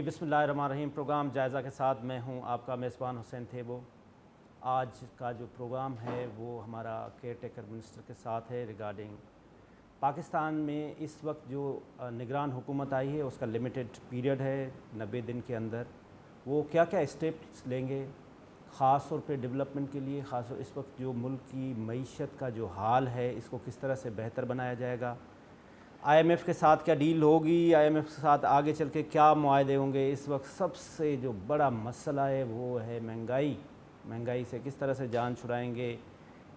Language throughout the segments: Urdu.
جی بسم اللہ الرحمن الرحیم۔ پروگرام جائزہ کے ساتھ میں ہوں آپ کا میزبان حسین تھیبو۔ آج کا جو پروگرام ہے وہ ہمارا کیئر ٹیکر منسٹر کے ساتھ ہے ریگارڈنگ پاکستان میں اس وقت جو نگران حکومت آئی ہے اس کا لمیٹڈ پیریڈ ہے 90 دن کے اندر، وہ کیا کیا اسٹیپس لیں گے خاص طور پہ ڈیولپمنٹ کے لیے، خاص طور اس وقت جو ملک کی معیشت کا جو حال ہے اس کو کس طرح سے بہتر بنایا جائے گا، آئی ایم ایف کے ساتھ کیا ڈیل ہوگی، آئی ایم ایف کے ساتھ آگے چل کے کیا معاہدے ہوں گے۔ اس وقت سب سے جو بڑا مسئلہ ہے وہ ہے مہنگائی سے کس طرح سے جان چھڑائیں گے۔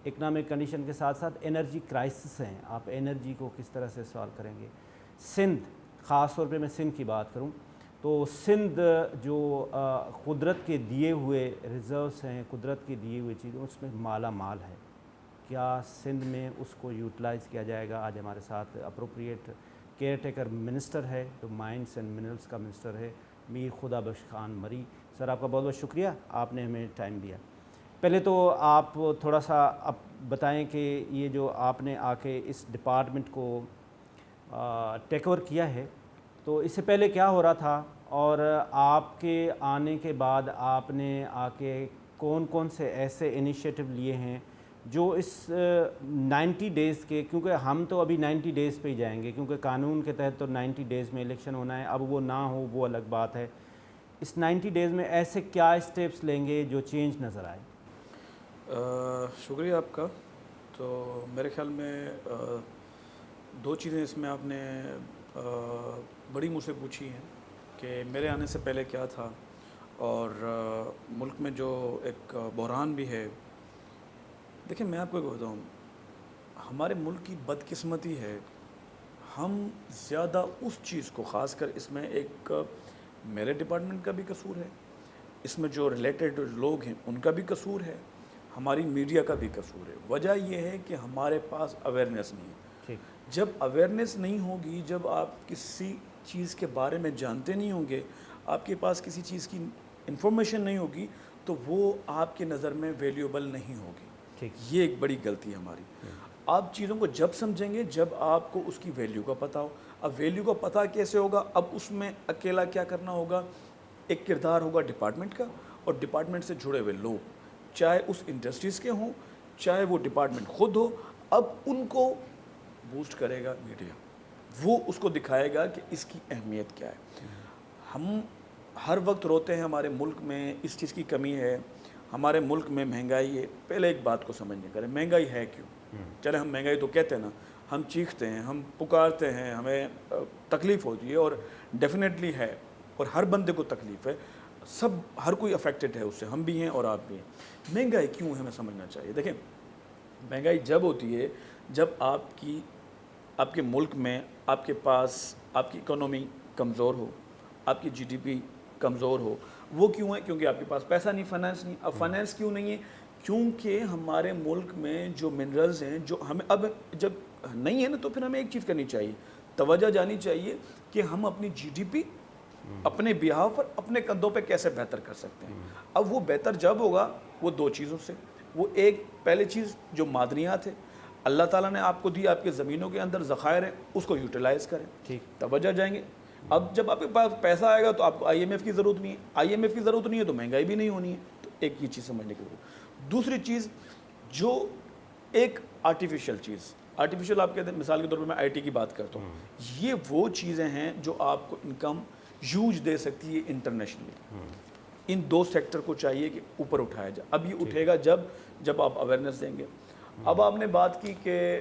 اکنامک کنڈیشن کے ساتھ ساتھ انرجی کرائسس ہیں، آپ انرجی کو کس طرح سے سوالو کریں گے۔ سندھ، خاص طور پہ میں سندھ کی بات کروں تو سندھ جو قدرت کے دیے ہوئے ریزروس ہیں، قدرت کے دیے ہوئے چیزیں، اس میں مالا مال ہے، کیا سندھ میں اس کو یوٹیلائز کیا جائے گا۔ آج ہمارے ساتھ اپروپریٹ کیئر ٹیکر منسٹر ہے جو مائنس اینڈ منرلس کا منسٹر ہے، میر خدا بخش خان مری۔ سر آپ کا بہت بہت شکریہ، آپ نے ہمیں ٹائم دیا۔ پہلے تو آپ تھوڑا سا اب بتائیں کہ یہ جو آپ نے آ کے اس ڈپارٹمنٹ کو ٹیک اوور کیا ہے تو اس سے پہلے کیا ہو رہا تھا، اور آپ کے آنے کے بعد آپ نے آ کے کون کون سے ایسے انیشیٹو لیے ہیں جو اس 90 ڈیز کے، کیونکہ ہم تو ابھی 90 ڈیز پہ ہی جائیں گے کیونکہ قانون کے تحت تو 90 ڈیز میں الیکشن ہونا ہے، اب وہ نہ ہو وہ الگ بات ہے۔ اس 90 ڈیز میں ایسے کیا اسٹیپس لیں گے جو چینج نظر آئے؟ شکریہ آپ کا۔ تو میرے خیال میں دو چیزیں اس میں آپ نے بڑی مجھ سے پوچھی ہیں کہ میرے آنے سے پہلے کیا تھا، اور ملک میں جو ایک بحران بھی ہے۔ دیکھیں میں آپ کو ایک بتاؤں، ہمارے ملک کی بدقسمتی ہے، ہم زیادہ اس چیز کو، خاص کر اس میں ایک میرے ڈپارٹمنٹ کا بھی قصور ہے، اس میں جو ریلیٹڈ لوگ ہیں ان کا بھی قصور ہے، ہماری میڈیا کا بھی قصور ہے۔ وجہ یہ ہے کہ ہمارے پاس اویئرنیس نہیں ہے۔ جب اویئرنیس نہیں ہوگی، جب آپ کسی چیز کے بارے میں جانتے نہیں ہوں گے، آپ کے پاس کسی چیز کی انفارمیشن نہیں ہوگی تو وہ آپ کے نظر میں ویلیوبل نہیں ہوگی۔ یہ ایک بڑی غلطی ہے ہماری۔ آپ چیزوں کو جب سمجھیں گے جب آپ کو اس کی ویلیو کا پتہ ہو۔ اب ویلیو کا پتہ کیسے ہوگا؟ اب اس میں اکیلا کیا کرنا ہوگا؟ ایک کردار ہوگا ڈپارٹمنٹ کا، اور ڈپارٹمنٹ سے جڑے ہوئے لوگ، چاہے اس انڈسٹریز کے ہوں چاہے وہ ڈپارٹمنٹ خود ہو، اب ان کو بوسٹ کرے گا میڈیا، وہ اس کو دکھائے گا کہ اس کی اہمیت کیا ہے۔ ہم ہر وقت روتے ہیں ہمارے ملک میں اس چیز کی کمی ہے، ہمارے ملک میں مہنگائی ہے۔ پہلے ایک بات کو سمجھنے کریں، مہنگائی ہے کیوں؟ چلے ہم مہنگائی تو کہتے ہیں نا، ہم چیختے ہیں، ہم پکارتے ہیں، ہمیں تکلیف ہوتی ہے، اور ڈیفینیٹلی ہے، اور ہر بندے کو تکلیف ہے، ہر کوئی افیکٹڈ ہے اس سے، ہم بھی ہیں اور آپ بھی ہیں۔ مہنگائی کیوں ہے ہمیں سمجھنا چاہیے۔ دیکھیں مہنگائی جب ہوتی ہے جب آپ کے ملک میں آپ کے پاس آپ کی اکانومی کمزور ہو، آپ کی جی ڈی پی کمزور ہو۔ وہ کیوں ہے؟ کیونکہ آپ کے پاس پیسہ نہیں، فائنانس نہیں۔ اب فائنانس کیوں نہیں ہے؟ کیونکہ ہمارے ملک میں جو منرلز ہیں جو ہمیں اب جب نہیں ہے نا، تو پھر ہمیں ایک چیز کرنی چاہیے، توجہ جانی چاہیے کہ ہم اپنی جی ڈی پی اپنے بیہاف پر اپنے کندھوں پہ کیسے بہتر کر سکتے ہیں۔ اب وہ بہتر جب ہوگا وہ دو چیزوں سے، وہ ایک پہلی چیز جو معدنیات ہے، اللہ تعالیٰ نے آپ کو دی، آپ کے زمینوں کے اندر ذخائر ہیں، اس کو یوٹیلائز کریں، توجہ جائیں گے۔ اب جب آپ کے پاس پیسہ آئے گا تو آپ کو آئی ایم ایف کی ضرورت نہیں ہے، آئی ایم ایف کی ضرورت نہیں ہے تو مہنگائی بھی نہیں ہونی ہے۔ تو ایک یہ چیز سمجھنے کی ضرورت۔ دوسری چیز جو ایک آرٹیفیشل چیز، آرٹیفیشل آپ کہتے ہیں، مثال کے طور پر میں آئی ٹی کی بات کرتا ہوں، یہ وہ چیزیں ہیں جو آپ کو انکم ہیوج دے سکتی ہے انٹرنیشنلی۔ ان دو سیکٹر کو چاہیے کہ اوپر اٹھایا جائے۔ اب یہ اٹھے گا جب آپ اویئرنیس دیں گے۔ اب آپ نے بات کی کہ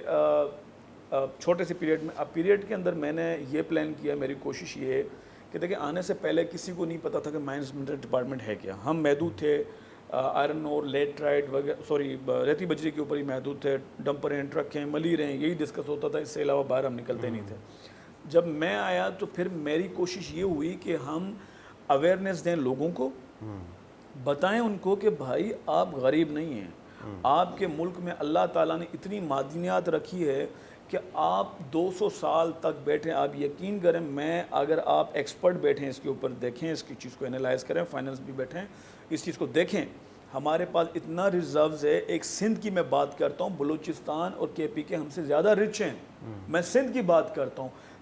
چھوٹے سے پیریڈ میں، اب پیریڈ کے اندر میں نے یہ پلان کیا، میری کوشش یہ ہے کہ دیکھیں آنے سے پہلے کسی کو نہیں پتا تھا کہ مائنس منرل ڈپارٹمنٹ ہے کیا۔ ہم محدود تھے آئرن اور لیٹرائٹ وغیرہ، ریتی بجری کے اوپر ہی محدود تھے، ڈمپر ہیں، ٹرک ہیں، ملیر ہیں، یہی ڈسکس ہوتا تھا، اس سے علاوہ باہر ہم نکلتے نہیں تھے۔ جب میں آیا تو پھر میری کوشش یہ ہوئی کہ ہم اویئرنیس دیں لوگوں کو، بتائیں ان کو کہ بھائی آپ غریب نہیں ہیں، آپ کے ملک میں اللہ تعالیٰ نے اتنی معدنیات رکھی ہے کہ آپ 200 سال تک بیٹھیں۔ آپ یقین کریں، اگر آپ ایکسپرٹ بیٹھیں اس کے اوپر، دیکھیں اس کی چیز کو انالائز کریں، فائنانس بھی بیٹھیں اس چیز کو دیکھیں، ہمارے پاس اتنا ریزروز ہے۔ ایک سندھ کی میں بات کرتا ہوں، بلوچستان اور کے پی کے ہم سے زیادہ رچ ہیں، میں سندھ کی بات کرتا ہوں۔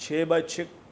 6x6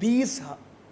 20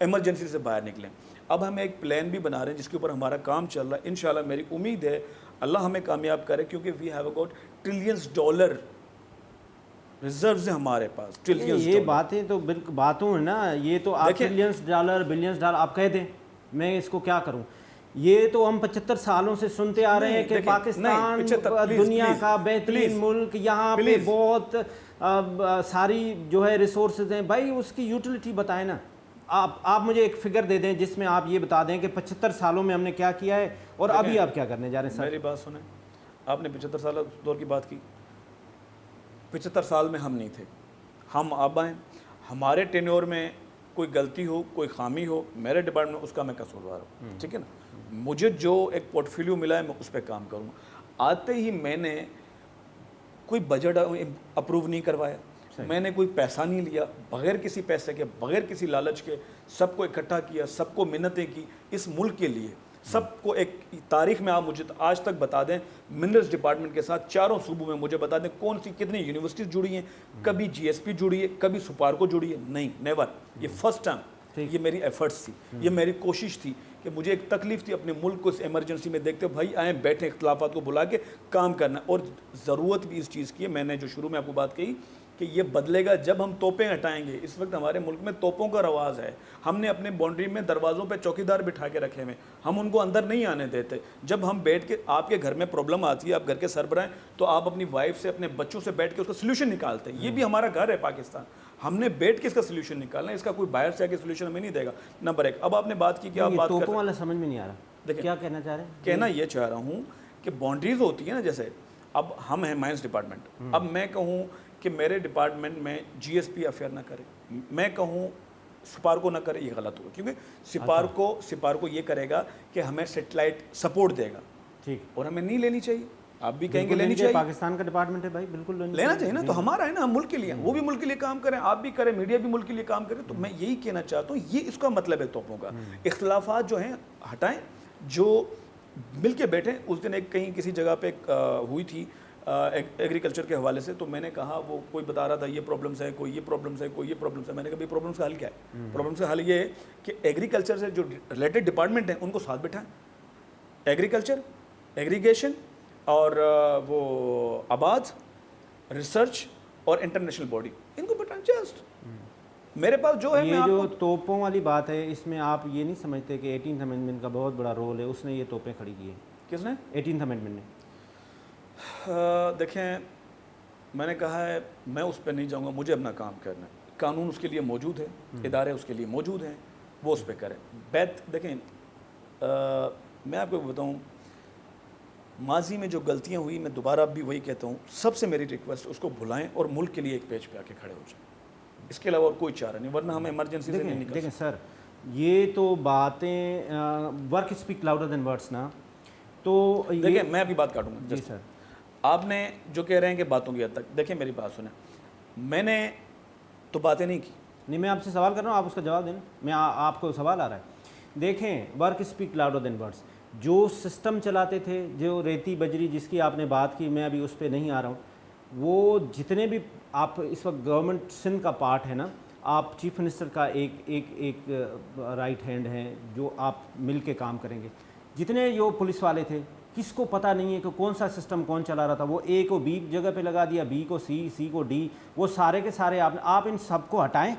ایمرجنسی سے باہر نکلیں. اب ہم ایک پلان بھی بنا رہے ہیں جس کے اوپر ہمارا کام چل رہا ہے. انشاءاللہ میری امید ہے اللہ ہمیں کامیاب کرے, کیونکہ we have got trillions dollar reserves ہیں ہمارے پاس, ٹریلینز یہ باتیں تو بالکل باتوں ہیں نا, یہ تو آپ ٹریلینز ڈالر بلینز ڈالر آپ کہہ دیں, میں اس کو کیا کروں. یہ تو ہم 75 سالوں سے سنتے آ رہے ہیں کہ پاکستان دنیا کا بہترین ملک, یہاں پہ بہت ساری جو ہے ریسورسز ہیں. بھائی اس کی یوٹیلیٹی بتائیں نا. آپ مجھے ایک فگر دے دیں جس میں آپ یہ بتا دیں کہ 75 سالوں میں ہم نے کیا کیا ہے اور ابھی آپ کیا کرنے جا رہے ہیں. سر میری بات سنیں, آپ نے 75 سال دور کی بات کی. 75 سال میں ہم نہیں تھے, ہم اب آئیں. ہمارے ٹینیور میں کوئی غلطی ہو, کوئی خامی ہو, میرے ڈپارٹمنٹ میں اس کا میں قصوروار ہوں, ٹھیک ہے نا. مجھے جو ایک پورٹ فولیو ملا ہے میں اس پہ کام کروں. آتے ہی میں نے کوئی بجٹ اپروو نہیں کروایا, میں نے کوئی پیسہ نہیں لیا, بغیر کسی پیسے کے, بغیر کسی لالچ کے سب کو اکٹھا کیا, سب کو منتیں کی اس ملک کے لیے. سب کو ایک تاریخ میں آپ مجھے آج تک بتا دیں منرلز ڈپارٹمنٹ کے ساتھ چاروں صوبوں میں مجھے بتا دیں کون سی کتنی یونیورسٹیز جڑی ہیں, کبھی جی ایس پی جڑی ہے, کبھی سپارکو جڑی ہے, نہیں, نیور. یہ فرسٹ ٹائم. یہ میری ایفرٹس تھی, یہ میری کوشش تھی کہ مجھے ایک تکلیف تھی اپنے ملک کو اس ایمرجنسی میں دیکھتے بھائی آئیں بیٹھیں, اختلافات کو بلا کے کام کرنا. اور ضرورت بھی اس چیز کی ہے, میں نے جو شروع میں آپ کو بات کہی کہ یہ بدلے گا جب ہم توپیں ہٹائیں گے. اس وقت ہمارے ملک میں توپوں کا رواج ہے. ہم نے اپنے باؤنڈری میں دروازوں پہ چوکیدار بٹھا کے رکھے ہوئے, ہم ان کو اندر نہیں آنے دیتے. جب ہم بیٹھ کے, آپ کے گھر میں پرابلم آتی ہے, آپ گھر کے سربراہ ہیں, تو آپ اپنی وائف سے, اپنے بچوں سے بیٹھ کے اس کا سلیوشن نکالتے ہیں. یہ بھی ہمارا گھر ہے پاکستان, ہم نے بیٹھ کے اس کا سلیوشن نکالنا ہے. اس کا کوئی باہر سے آ کے سلیوشن ہمیں نہیں دے گا. نمبر ایک. اب آپ نے بات کی کہ آپ بات کر توپوں والا سمجھ میں نہیں آ رہا, دیکھیں کیا کہنا چاہ رہے ہیں. کہنا یہ چاہ رہا ہوں کہ باؤنڈریز ہوتی ہیں نا, جیسے اب ہم ہیں مائنس ڈپارٹمنٹ, اب میں کہوں کہ میرے ڈپارٹمنٹ میں جی ایس پی افیئر نہ کرے, میں کہوں سپارکو نہ کرے, یہ غلط ہوگا. کیونکہ سپارکو یہ کرے گا کہ ہمیں سیٹلائٹ سپورٹ دے گا, ٹھیک, اور ہمیں نہیں لینی چاہیے. آپ بھی کہیں گے لینی چاہیے, پاکستان کا ڈپارٹمنٹ ہے بھائی, بالکل لینا چاہیے نا, تو ہمارا ہے نا, ہم ملک کے لیے, وہ بھی ملک کے لیے کام کریں, آپ بھی کریں, میڈیا بھی ملک کے لیے کام کریں. تو میں یہی کہنا چاہتا ہوں, یہ اس کا مطلب ہے توپوں کا. اختلافات جو ہیں ہٹائیں, جو مل کے بیٹھیں. اس دن ایک کہیں کسی جگہ پہ ہوئی تھی ایگریکلچر کے حوالے سے, تو میں نے کہا, وہ کوئی بتا رہا تھا یہ پرابلمس ہے, کوئی یہ پرابلمس ہے, کوئی یہ پرابلمس ہے. میں نے کہا بھائی پرابلمس کا حل کیا ہے؟ پرابلمس کا حل یہ ہے کہ ایگریکلچر سے جو ریلیٹڈ ڈپارٹمنٹ ہیں ان کو ساتھ بٹھائیں. ایگریکلچر, ایگریگیشن اور وہ آباد, ریسرچ اور انٹرنیشنل باڈی, ان کو بٹھائیں. جسٹ میرے پاس جو ہے, یہ جو توپوں والی بات ہے, اس میں آپ یہ نہیں سمجھتے کہ 18th امینڈمنٹ کا بہت بڑا رول ہے, اس نے یہ توپیں کھڑی کی ہیں. کس نے؟ 18th امینڈمنٹ نے. دیکھیں, میں نے کہا ہے میں اس پہ نہیں جاؤں گا, مجھے اپنا کام کرنا ہے. قانون اس کے لیے موجود ہے, ادارے اس کے لیے موجود ہیں, وہ اس پہ کریں. دیکھیں, میں آپ کو بتاؤں, ماضی میں جو غلطیاں ہوئی, میں دوبارہ بھی وہی کہتا ہوں, سب سے میری ریکویسٹ اس کو بھلائیں اور ملک کے لیے ایک پیج پہ آ کے کھڑے ہو جائیں. اس کے علاوہ اور کوئی چارہ نہیں, ورنہ ہم ایمرجنسی سے نہیں نکل. دیکھیں سر, یہ تو باتیں work speak louder than words نا. تو دیکھیں, میں ابھی بات کاٹوں گا. جی سر, آپ نے جو کہہ رہے ہیں کہ باتوں کی حد تک, دیکھیں میری بات سنیں, میں نے تو باتیں نہیں کی. نہیں, میں آپ سے سوال کر رہا ہوں, آپ اس کا جواب دینا. میں آپ کو سوال آ رہا ہے. دیکھیں, work speak louder than words. جو سسٹم چلاتے تھے, جو ریتی بجری جس کی آپ نے بات کی, میں ابھی اس پہ نہیں آ رہا ہوں, وہ جتنے بھی آپ اس وقت گورنمنٹ سندھ کا پارٹ ہے نا, آپ چیف منسٹر کا ایک رائٹ ہینڈ ہیں, جو آپ مل کے کام کریں گے. جتنے جو پولیس والے تھے, کس کو پتہ نہیں ہے کہ کون سا سسٹم کون چلا رہا تھا. وہ اے کو بی جگہ پہ لگا دیا, بی کو سی, سی کو ڈی, وہ سارے کے سارے آپ ان سب کو ہٹائیں,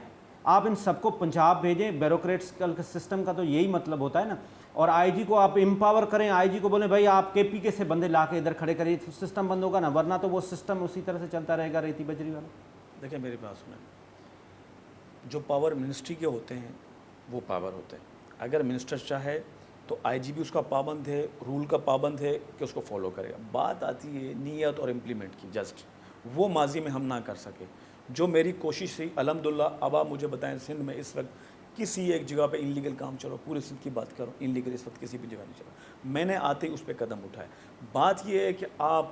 آپ ان سب کو پنجاب بھیجیں. بیوروکریٹس کا سسٹم کا تو یہی مطلب ہوتا ہے نا. اور آئی جی کو آپ امپاور کریں, آئی جی کو بولیں بھائی آپ کے پی کے سے بندے لا کے ادھر کھڑے کریں, سسٹم بند ہوگا نا, ورنہ تو وہ سسٹم اسی طرح سے چلتا رہے گا ریتی بجری والا. دیکھیں میری بات سنیں, جو پاور منسٹری کے ہوتے ہیں وہ پاور ہوتے ہیں. اگر منسٹر چاہے تو آئی جی بھی اس کا پابند ہے, رول کا پابند ہے کہ اس کو فالو کرے گا. بات آتی ہے نیت اور امپلیمنٹ کی, جسٹ وہ ماضی میں ہم نہ کر سکے. جو میری کوشش تھی, الحمدللہ, اب آپ مجھے بتائیں سندھ میں اس وقت کسی ایک جگہ پہ انلیگل کام چلو, پورے سندھ کی بات کرو, انلیگل اس وقت کسی بھی جگہ نہیں چلا. میں نے آتے ہی اس پہ قدم اٹھائے. بات یہ ہے کہ آپ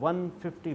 $150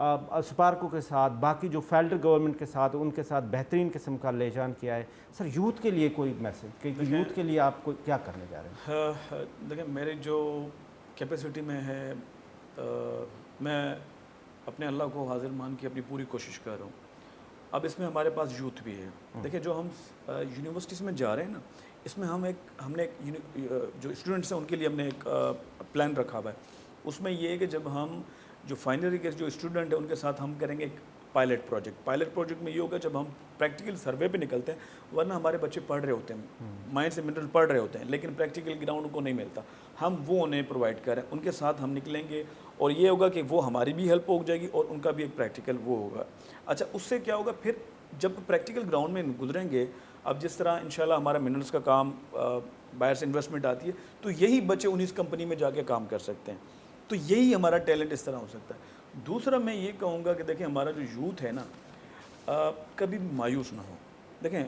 سپارکو کے ساتھ باقی جو فیڈرل گورنمنٹ کے ساتھ ان کے ساتھ بہترین قسم کا لیجان کیا ہے. سر یوتھ کے لیے کوئی میسج کہ یوتھ کے لیے آپ کو کیا کرنے جا رہے ہیں؟ دیکھیں میرے جو کیپیسٹی میں ہے میں اپنے اللہ کو حاضر مان کے اپنی پوری کوشش کر رہا ہوں. اب اس میں ہمارے پاس یوتھ بھی ہے. دیکھیں جو ہم یونیورسٹیز میں جا رہے ہیں نا, اس میں ہم نے جو اسٹوڈنٹس ہیں ان کے لیے ہم نے ایک پلان رکھا ہوا ہے. اس میں یہ ہے کہ جب ہم جو فائنل کے جو اسٹوڈنٹ ہیں ان کے ساتھ ہم کریں گے ایک پائلٹ پروجیکٹ میں یہ ہوگا جب ہم پریکٹیکل سروے پہ نکلتے ہیں, ورنہ ہمارے بچے پڑھ رہے ہوتے ہیں, مائنڈ سے منرل پڑھ رہے ہوتے ہیں, لیکن پریکٹیکل گراؤنڈ کو نہیں ملتا. ہم وہ انہیں پرووائڈ کریں, ان کے ساتھ ہم نکلیں گے, اور یہ ہوگا کہ وہ ہماری بھی ہیلپ ہو جائے گی اور ان کا بھی ایک پریکٹیکل وہ ہوگا. اچھا اس سے کیا ہوگا پھر جب پریکٹیکل گراؤنڈ میں گزریں گے, اب جس طرح انشاءاللہ ہمارا منرلس کا کام باہر سے انویسٹمنٹ آتی ہے تو یہی بچے انہیں کمپنی میں جا کے کام کر سکتے ہیں. تو یہی ہمارا ٹیلنٹ اس طرح ہو سکتا ہے. دوسرا میں یہ کہوں گا کہ دیکھیں ہمارا جو یوتھ ہے نا, کبھی بھی مایوس نہ ہو. دیکھیں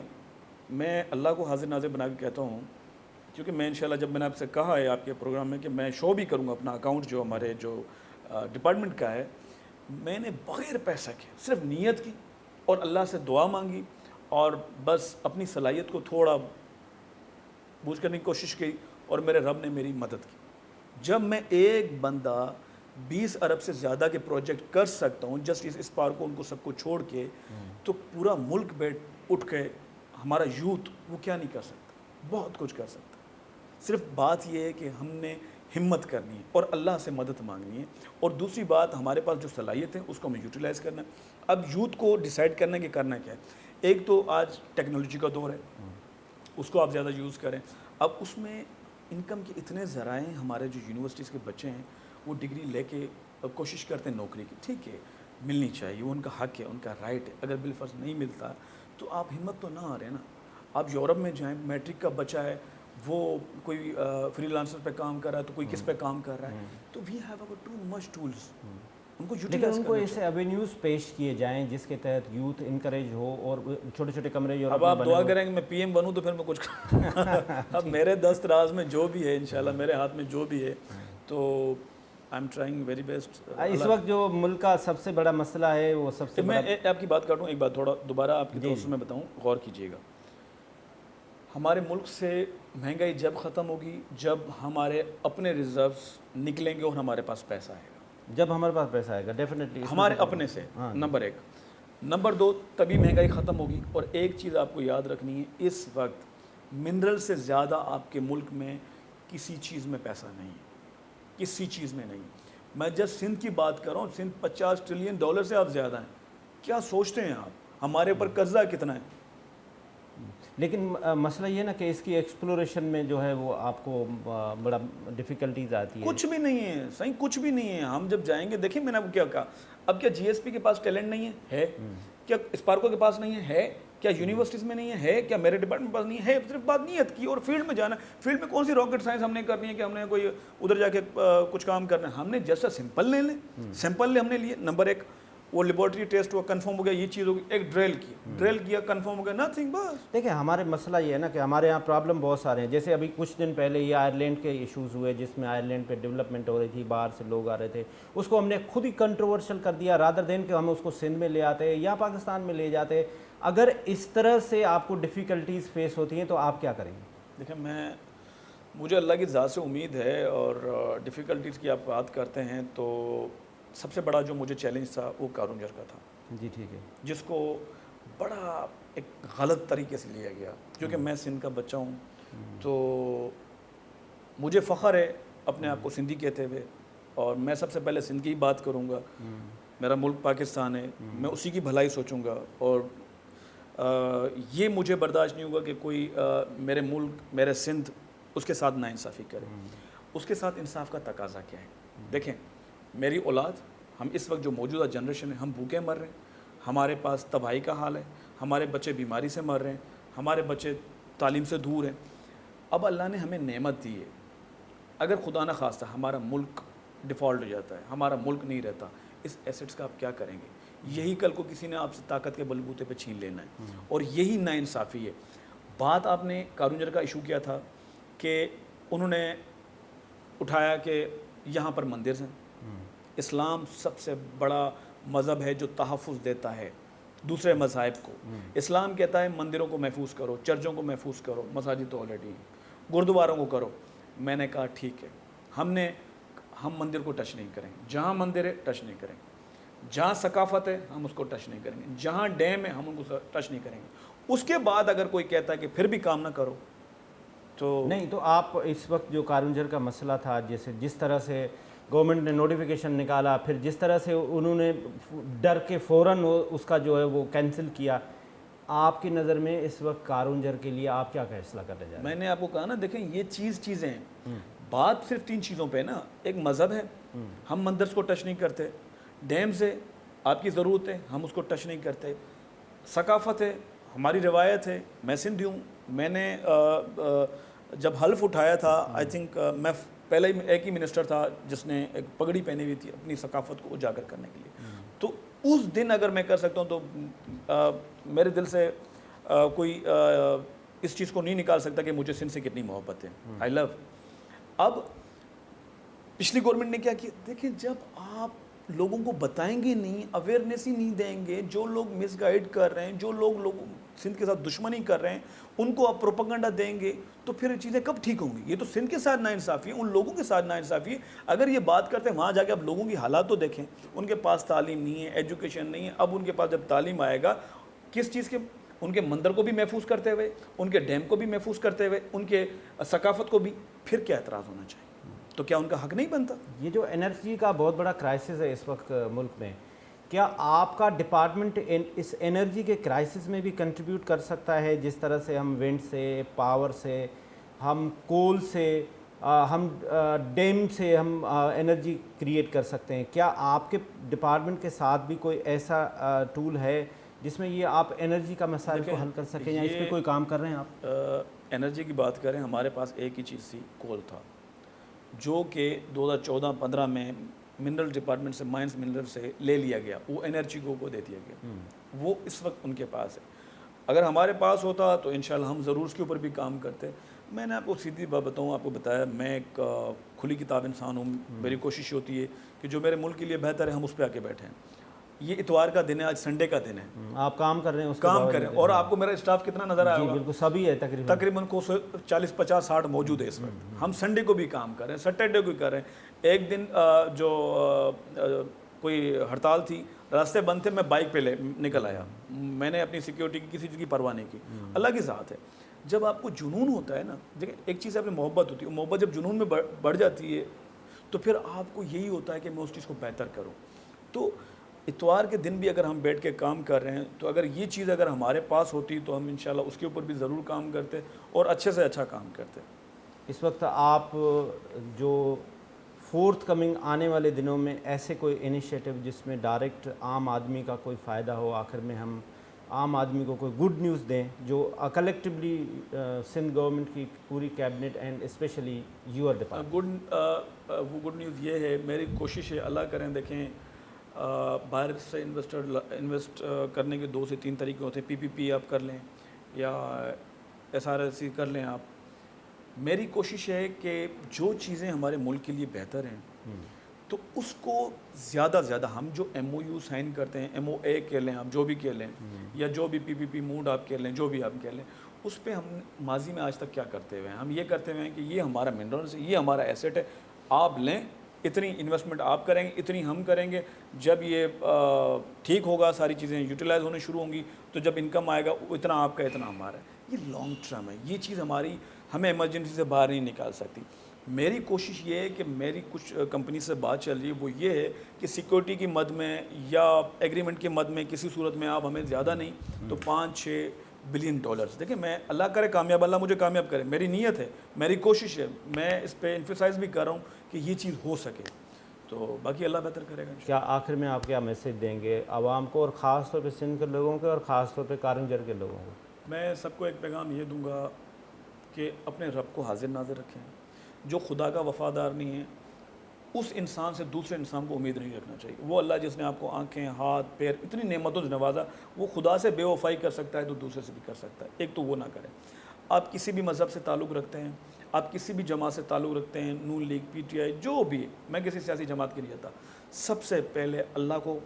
میں اللہ کو حاضر ناظر بنا کے کہتا ہوں, کیونکہ میں انشاءاللہ جب میں نے آپ سے کہا ہے آپ کے پروگرام میں کہ میں شو بھی کروں گا اپنا اکاؤنٹ جو ہمارے جو ڈپارٹمنٹ کا ہے, میں نے بغیر پیسہ کے صرف نیت کی اور اللہ سے دعا مانگی اور بس اپنی صلاحیت کو تھوڑا بوجھ کرنے کی کوشش کی, اور میرے رب نے میری مدد کی. جب میں ایک بندہ 20 ارب سے زیادہ کے پروجیکٹ کر سکتا ہوں جسٹ اس پار کو ان کو سب کو چھوڑ کے, تو پورا ملک بیٹھ اٹھ کے ہمارا یوتھ وہ کیا نہیں کر سکتا, بہت کچھ کر سکتا. صرف بات یہ ہے کہ ہم نے ہمت کرنی ہے اور اللہ سے مدد مانگنی ہے, اور دوسری بات ہمارے پاس جو صلاحیت ہے اس کو ہمیں یوٹیلائز کرنا ہے. اب یوتھ کو ڈیسائیڈ کرنا ہے کہ کرنا کیا ہے. ایک تو آج ٹیکنالوجی کا دور ہے, اس کو آپ زیادہ یوز کریں. اب اس میں انکم کے اتنے ذرائع ہیں. ہمارے جو یونیورسٹیز کے بچے ہیں وہ ڈگری لے کے کوشش کرتے ہیں نوکری کی, ٹھیک ہے ملنی چاہیے, وہ ان کا حق ہے, ان کا رائٹ ہے. اگر بالفرض نہیں ملتا تو آپ ہمت تو نہ آ رہے نا. آپ یورپ میں جائیں, میٹرک کا بچہ ہے وہ کوئی فری لانسر پہ کام کر رہا ہے تو کوئی کس پہ کام کر رہا ہے. تو وی ہیو اگر ٹو مچ ٹولز, ان کو لیکن ان کو ایسے ایونیوز پیش کیے جائیں جس کے تحت یوتھ انکریج ہو, اور چھوٹے چھوٹے کمرے جو اب آپ دعا کریں گے میں پی ایم بنوں تو پھر میں کچھ اب میرے دست راز میں جو بھی ہے انشاءاللہ میرے ہاتھ میں جو بھی ہے, تو I am trying very best. اس وقت جو ملک کا سب سے بڑا مسئلہ ہے وہ سب سے میں آپ کی بات کاٹوں, ایک بات تھوڑا دوبارہ آپ کی دوست میں بتاؤں, غور کیجیے گا. ہمارے ملک سے مہنگائی جب ختم ہوگی جب ہمارے اپنے ریزروز نکلیں گے اور ہمارے پاس پیسہ آئے گا. جب ہمارے پاس پیسہ آئے گا ڈیفینیٹلی ہمارے اپنے سے, نمبر 1. نمبر 2, تبھی مہنگائی ختم ہوگی. اور ایک چیز آپ کو یاد رکھنی ہے, اس وقت منرل سے زیادہ آپ کے ملک میں کسی چیز میں پیسہ نہیں ہے, کسی چیز میں نہیں. میں جب سندھ کی بات کر رہا ہوں, سندھ $50 ٹریلین سے آپ زیادہ ہیں. کیا سوچتے ہیں آپ, ہمارے اوپر قرضہ کتنا ہے. لیکن مسئلہ یہ نا کہ اس کی ایکسپلوریشن میں جو ہے وہ آپ کو بڑا ڈیفیکلٹیز آتی ہے. کچھ بھی نہیں ہے صحیح, کچھ بھی نہیں ہے. ہم جب جائیں گے, دیکھیں میں نے آپ کو کیا کہا, اب کیا جی ایس پی کے پاس ٹیلنٹ نہیں ہے, کیا اسپارکو کے پاس نہیں ہے, کیا یونیورسٹیز میں نہیں ہے, کیا میرے ڈپارٹمنٹ کے پاس نہیں ہے. صرف بات نیت کی اور فیلڈ میں جانا. فیلڈ میں کون سی راکٹ سائنس ہم نے کرنی ہے کہ ہم نے کوئی ادھر جا کے کچھ کام کرنا ہے. ہم نے جیسا سمپل لے لیں, سمپل ہم نے لیے. نمبر 1 وہ لیبارٹری ٹیسٹ ہوا, کنفرم ہو گیا, یہ چیز ہوگی. ایک ڈرل کیا کنفرم ہو گیا, نتھنگ بس. دیکھیں ہمارے مسئلہ یہ ہے نا کہ ہمارے یہاں پرابلم بہت سارے ہیں. جیسے ابھی کچھ دن پہلے یہ آئرلینڈ کے ایشوز ہوئے جس میں آئرلینڈ پہ ڈیولپمنٹ ہو رہی تھی, باہر سے لوگ آ رہے تھے, اس کو ہم نے خود ہی کنٹروورشل کر دیا رادر دین کہ ہم اس کو سندھ میں لے آتے یا پاکستان میں لے جاتے. اگر اس طرح سے آپ کو ڈیفیکلٹیز فیس ہوتی ہیں تو آپ کیا کریں گے؟ دیکھیں مجھے اللہ کی ذات سے امید ہے, اور ڈیفیکلٹیز کی آپ بات کرتے ہیں تو سب سے بڑا جو مجھے چیلنج تھا وہ کارونجر کا تھا. جی ٹھیک ہے. جس کو بڑا ایک غلط طریقے سے لیا گیا, کیونکہ میں سندھ کا بچہ ہوں تو مجھے فخر ہے اپنے آپ کو سندھی کہتے ہوئے, اور میں سب سے پہلے سندھ کی ہی بات کروں گا. میرا ملک پاکستان ہے, میں اسی کی بھلائی سوچوں گا, اور یہ مجھے برداشت نہیں ہوگا کہ کوئی میرے ملک میرے سندھ اس کے ساتھ ناانصافی کرے. اس کے ساتھ انصاف کا تقاضا کیا ہے؟ دیکھیں میری اولاد, ہم اس وقت جو موجودہ جنریشن ہے, ہم بھوکے مر رہے ہیں, ہمارے پاس تباہی کا حال ہے, ہمارے بچے بیماری سے مر رہے ہیں, ہمارے بچے تعلیم سے دور ہیں. اب اللہ نے ہمیں نعمت دی ہے, اگر خدا نہ خواستہ ہمارا ملک ڈیفالٹ ہو جاتا ہے, ہمارا ملک نہیں رہتا, اس ایسٹس کا آپ کیا کریں گے؟ یہی کل کو کسی نے آپ سے طاقت کے بلبوتے پہ چھین لینا ہے, اور یہی ناانصافی ہے. بات آپ نے کارونجر کا ایشو کیا تھا کہ انہوں نے اٹھایا کہ یہاں پر مندر ہیں, اسلام سب سے بڑا مذہب ہے جو تحفظ دیتا ہے دوسرے مذاہب کو. اسلام کہتا ہے مندروں کو محفوظ کرو, چرچوں کو محفوظ کرو, مساجد تو آلریڈی ہیں, گردواروں کو کرو. میں نے کہا ٹھیک ہے, ہم مندر کو ٹچ نہیں کریں گے, جہاں مندر ہے ٹچ نہیں کریں گے, جہاں ثقافت ہے ہم اس کو ٹچ نہیں کریں گے, جہاں ڈیم ہے ہم ان کو ٹچ نہیں کریں گے. اس کے بعد اگر کوئی کہتا ہے کہ پھر بھی کام نہ کرو تو نہیں. تو آپ اس وقت جو کارونجھر کا مسئلہ تھا, جس طرح سے گورنمنٹ نے نوٹیفیکیشن نکالا, پھر جس طرح سے انہوں نے ڈر کے فوراً اس کا جو ہے وہ کینسل کیا, آپ کی نظر میں اس وقت کارونجھر کے لیے آپ کیا فیصلہ کرنے جا رہے ہیں؟ میں نے آپ کو کہا نا, دیکھیں یہ چیزیں ہیں. بات صرف 3 چیزوں پہ نا. ایک مذہب ہے, ہم مندرس کو ٹچ نہیں کرتے. ڈیم سے آپ کی ضرورت ہے, ہم اس کو ٹچ نہیں کرتے. ثقافت ہے, ہماری روایت ہے. میں سندھی ہوں, میں نے جب حلف اٹھایا تھا, آئی تھنک میں پہلے ہی ایک ہی منسٹر تھا جس نے ایک پگڑی پہنی ہوئی تھی اپنی ثقافت کو اجاگر کرنے کے لیے. تو اس دن اگر میں کر سکتا ہوں تو میرے دل سے کوئی اس چیز کو نہیں نکال سکتا کہ مجھے سندھ سے کتنی محبت ہے. آئی لو. اب پچھلی گورنمنٹ نے کیا کیا, دیکھیں جب آپ لوگوں کو بتائیں گے نہیں, اویئرنیس ہی نہیں دیں گے, جو لوگ مس گائیڈ کر رہے ہیں, جو لوگ سندھ کے ساتھ دشمنی کر رہے ہیں ان کو آپ پروپیگنڈا دیں گے, تو پھر چیزیں کب ٹھیک ہوں گی؟ یہ تو سندھ کے ساتھ ناانصافی ہے, ان لوگوں کے ساتھ ناانصافی ہے. اگر یہ بات کرتے ہیں وہاں جا کے آپ لوگوں کی حالات تو دیکھیں, ان کے پاس تعلیم نہیں ہے, ایجوکیشن نہیں ہے. اب ان کے پاس جب تعلیم آئے گا کس چیز کے, ان کے مندر کو بھی محفوظ کرتے ہوئے, ان کے ڈیم کو بھی محفوظ کرتے ہوئے, ان کے ثقافت کو بھی, پھر کیا اعتراض ہونا چاہیے؟ تو کیا ان کا حق نہیں بنتا؟ یہ جو انرجی کا بہت بڑا کرائسس ہے اس وقت ملک میں, کیا آپ کا ڈپارٹمنٹ اس انرجی کے کرائسس میں بھی کنٹریبیوٹ کر سکتا ہے؟ جس طرح سے ہم ونڈ سے, پاور سے, ہم کول سے, ہم ڈیم سے ہم انرجی کریٹ کر سکتے ہیں. کیا آپ کے ڈپارٹمنٹ کے ساتھ بھی کوئی ایسا ٹول ہے جس میں یہ آپ انرجی کا مسائل کو حل کر سکیں, یا اس پہ کوئی کام کر رہے ہیں آپ؟ انرجی کی بات کریں, ہمارے پاس ایک ہی چیز تھی, کول تھا, جو کہ 2014-15 میں منرل ڈپارٹمنٹ سے, مائنس منرل سے لے لیا گیا, وہ انرجی کو دے دیا گیا. وہ اس وقت ان کے پاس ہے. اگر ہمارے پاس ہوتا تو انشاءاللہ ہم ضرور اس کے اوپر بھی کام کرتے. میں نے آپ کو سیدھی بات بتاؤں, آپ کو بتایا میں ایک کھلی کتاب انسان ہوں. میری کوشش ہوتی ہے کہ جو میرے ملک کے لیے بہتر ہے ہم اس پہ آ کے بیٹھیں. یہ اتوار کا دن ہے, آج سنڈے کا دن ہے, آپ کام کر رہے ہیں, کام کریں. اور آپ کو میرا اسٹاف کتنا نظر آیا ہوگا؟ بالکل سبھی ہے, تقریباً 40, 50, 60 موجود ہے اس وقت. ہم سنڈے کو بھی کام کر رہے ہیں, سیٹرڈے کو بھی کر رہے ہیں. ایک دن جو کوئی ہڑتال تھی, راستے بند تھے, میں بائک پہ نکل آیا. میں نے اپنی سیکیورٹی کی کسی چیز کی پرواہ نہیں کی. اللہ کی ذات ہے. جب آپ کو جنون ہوتا ہے نا, دیکھیں ایک چیز آپ نے محبت ہوتی ہے, محبت جب جنون میں بڑھ جاتی ہے تو پھر آپ کو یہی ہوتا ہے کہ میں اس چیز کو بہتر کروں. تو اتوار کے دن بھی اگر ہم بیٹھ کے کام کر رہے ہیں, تو اگر یہ چیز اگر ہمارے پاس ہوتی تو ہم انشاءاللہ اس کے اوپر بھی ضرور کام کرتے اور اچھے سے اچھا کام کرتے. اس وقت آپ جو فورتھ کمنگ آنے والے دنوں میں ایسے کوئی انیشیٹو جس میں ڈائریکٹ عام آدمی کا کوئی فائدہ ہو, آخر میں ہم عام آدمی کو کوئی گڈ نیوز دیں, جو کلیکٹیولی سندھ گورنمنٹ کی پوری cabinet and especially your department, وہ گڈ نیوز یہ ہے, میری کوشش ہے, اللہ کریں, دیکھیں باہر سے انویسٹ کرنے کے 2 سے 3 طریقے ہوتے ہیں. پی پی پی آپ کر لیں یا ایس آر ایس سی کر لیں آپ. میری کوشش ہے کہ جو چیزیں ہمارے ملک کے لیے بہتر ہیں تو اس کو زیادہ زیادہ ہم جو ایم او یو سائن کرتے ہیں, ایم او اے کہہ لیں آپ, جو بھی کہہ لیں, یا جو بھی پی پی پی موڈ آپ کہہ لیں, جو بھی آپ کہہ لیں, اس پہ ہم ماضی میں آج تک کیا کرتے ہوئے ہیں, ہم یہ کرتے ہوئے ہیں کہ یہ ہمارا منرلس ہے, یہ ہمارا ایسٹ ہے, آپ لیں, اتنی انویسٹمنٹ آپ کریں گے, اتنی ہم کریں گے. جب یہ ٹھیک ہوگا, ساری چیزیں یوٹیلائز ہونے شروع ہوں گی, تو جب انکم آئے گا اتنا آپ کا, اتنا ہمارا ہے. یہ لانگ ٹرم ہے. یہ چیز ہماری ہمیں ایمرجنسی سے باہر نہیں نکال سکتی. میری کوشش یہ ہے کہ میری کچھ کمپنی سے بات چل رہی ہے, وہ یہ ہے کہ سیکورٹی کی مد میں یا ایگریمنٹ کی مد میں کسی صورت میں آپ ہمیں زیادہ نہیں تو $5-6 بلین. دیکھیں میں, اللہ کرے کامیاب, اللہ مجھے کامیاب کرے, میری نیت ہے, میری کوشش ہے, میں اس پہ انفیسائز بھی کر رہا ہوں کہ یہ چیز ہو سکے. تو باقی اللہ بہتر کرے گا. کیا آخر میں آپ کیا میسیج دیں گے عوام کو, اور خاص طور پہ سندھ کے لوگوں کو, اور خاص طور پہ کارنجھر کے لوگوں کو؟ میں سب کو ایک پیغام یہ دوں گا کہ اپنے رب کو حاضر ناظر رکھیں. جو خدا کا وفادار نہیں ہے اس انسان سے دوسرے انسان کو امید نہیں رکھنا چاہیے. وہ اللہ جس نے آپ کو آنکھیں, ہاتھ, پیر, اتنی نعمتوں سے نوازا, وہ خدا سے بے وفائی کر سکتا ہے تو دوسرے سے بھی کر سکتا ہے. ایک تو وہ نہ کریں. آپ کسی بھی مذہب سے تعلق رکھتے ہیں, آپ کسی بھی جماعت سے تعلق رکھتے ہیں, نون لیگ, پی ٹی آئی, جو بھی, میں کسی سیاسی جماعت کے نہیں جاتا, سب سے پہلے اللہ کو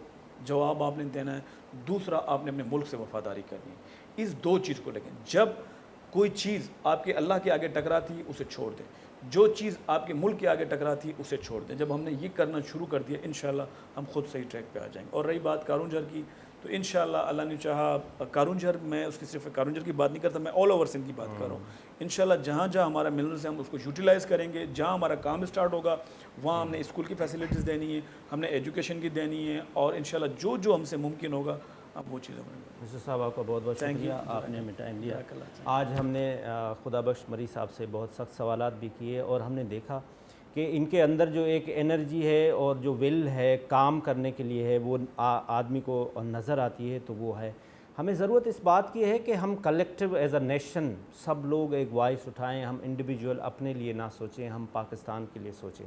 جواب آپ نے دینا ہے، دوسرا آپ نے اپنے ملک سے وفاداری کرنی ہے. اس دو چیز کو لے کے جب کوئی چیز آپ کے اللہ کے آگے ٹکراتی اسے چھوڑ دیں، جو چیز آپ کے ملک کے آگے ٹکراتی اسے چھوڑ دیں. جب ہم نے یہ کرنا شروع کر دیا انشاءاللہ ہم خود صحیح ٹریک پہ آ جائیں گے. اور رہی بات قارون جھر کی، تو انشاءاللہ اللہ نے چاہا قارون جھر، میں اس کی صرف قارون جھر کی بات نہیں کرتا، میں آل اوور سندھ کی بات کر رہا ہوں. انشاءاللہ جہاں جہاں ہمارا منرلز ہے ہم اس کو یوٹیلائز کریں گے. جہاں ہمارا کام اسٹارٹ ہوگا وہاں ہم نے اسکول کی فیسلٹیز دینی ہے، ہم نے ایجوکیشن کی دینی ہے، اور انشاءاللہ جو جو ہم سے ممکن ہوگا اب وہ چیزیں بنیں گی. مسٹر صاحب آپ کا بہت بہت شکریہ، آپ نے ہمیں ٹائم دیا. آج ہم نے خدا بخش مری صاحب سے بہت سخت سوالات بھی کیے، اور ہم نے دیکھا کہ ان کے اندر جو ایک انرجی ہے اور جو ول ہے کام کرنے کے لیے ہے وہ آدمی کو نظر آتی ہے. تو وہ ہے ہمیں ضرورت اس بات کی ہے کہ ہم کلیکٹیو ایز اے نیشن سب لوگ ایک وائس اٹھائیں. ہم انڈیویجول اپنے لیے نہ سوچیں، ہم پاکستان کے لیے سوچیں.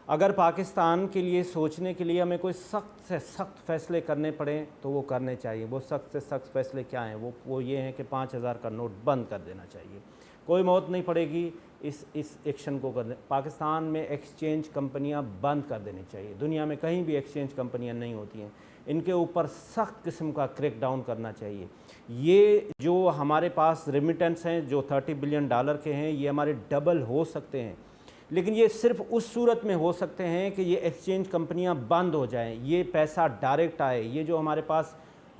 اگر پاکستان کے لیے سوچنے کے لیے ہمیں کوئی سخت سے سخت فیصلے کرنے پڑیں تو وہ کرنے چاہیے. وہ سخت سے سخت فیصلے کیا ہیں؟ وہ یہ ہیں کہ 5,000 کا نوٹ بند کر دینا چاہیے. کوئی موت نہیں پڑے گی اس ایکشن کو کرنے. پاکستان میں ایکسچینج کمپنیاں بند کر دینی چاہیے. دنیا میں کہیں بھی ایکسچینج کمپنیاں نہیں ہوتی ہیں. ان کے اوپر سخت قسم کا کریک ڈاؤن کرنا چاہیے. یہ جو ہمارے پاس ریمیٹنس ہیں جو $30 بلین کے ہیں، یہ ہمارے ڈبل ہو سکتے ہیں، لیکن یہ صرف اس صورت میں ہو سکتے ہیں کہ یہ ایکسچینج کمپنیاں بند ہو جائیں، یہ پیسہ ڈائریکٹ آئے. یہ جو ہمارے پاس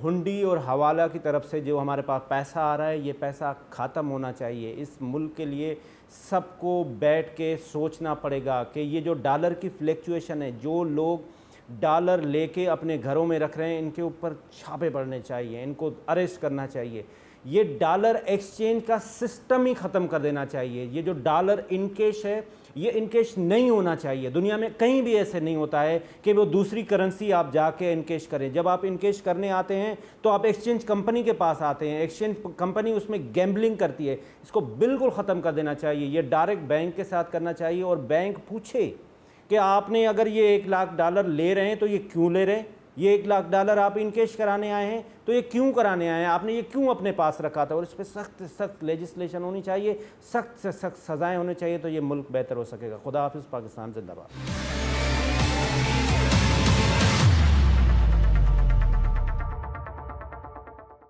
ہنڈی اور حوالہ کی طرف سے جو ہمارے پاس پیسہ آ رہا ہے یہ پیسہ ختم ہونا چاہیے. اس ملک کے لیے سب کو بیٹھ کے سوچنا پڑے گا کہ یہ جو ڈالر کی فلیکچویشن ہے، جو لوگ ڈالر لے کے اپنے گھروں میں رکھ رہے ہیں، ان کے اوپر چھاپے پڑنے چاہیے، ان کو اریسٹ کرنا چاہیے. یہ ڈالر ایکسچینج کا سسٹم ہی ختم کر دینا چاہیے. یہ جو ڈالر انکیش ہے یہ انکیش نہیں ہونا چاہیے. دنیا میں کہیں بھی ایسے نہیں ہوتا ہے کہ وہ دوسری کرنسی آپ جا کے انکیش کریں. جب آپ انکیش کرنے آتے ہیں تو آپ ایکسچینج کمپنی کے پاس آتے ہیں، ایکسچینج کمپنی اس میں گیمبلنگ کرتی ہے. اس کو بالکل ختم کر دینا چاہیے. یہ ڈائریکٹ بینک کے ساتھ کرنا چاہیے، اور بینک پوچھے کہ آپ نے اگر یہ $1,00,000 لے رہے ہیں تو یہ کیوں لے رہے ہیں؟ یہ $1,00,000 آپ انکیش کرانے آئے ہیں تو یہ کیوں کرانے آئے ہیں؟ آپ نے یہ کیوں اپنے پاس رکھا تھا؟ اور اس پہ سخت سے سخت لیجسلیشن ہونی چاہیے، سخت سے سخت سزائیں ہونی چاہیے، تو یہ ملک بہتر ہو سکے گا. خدا حافظ. پاکستان زندہ باد.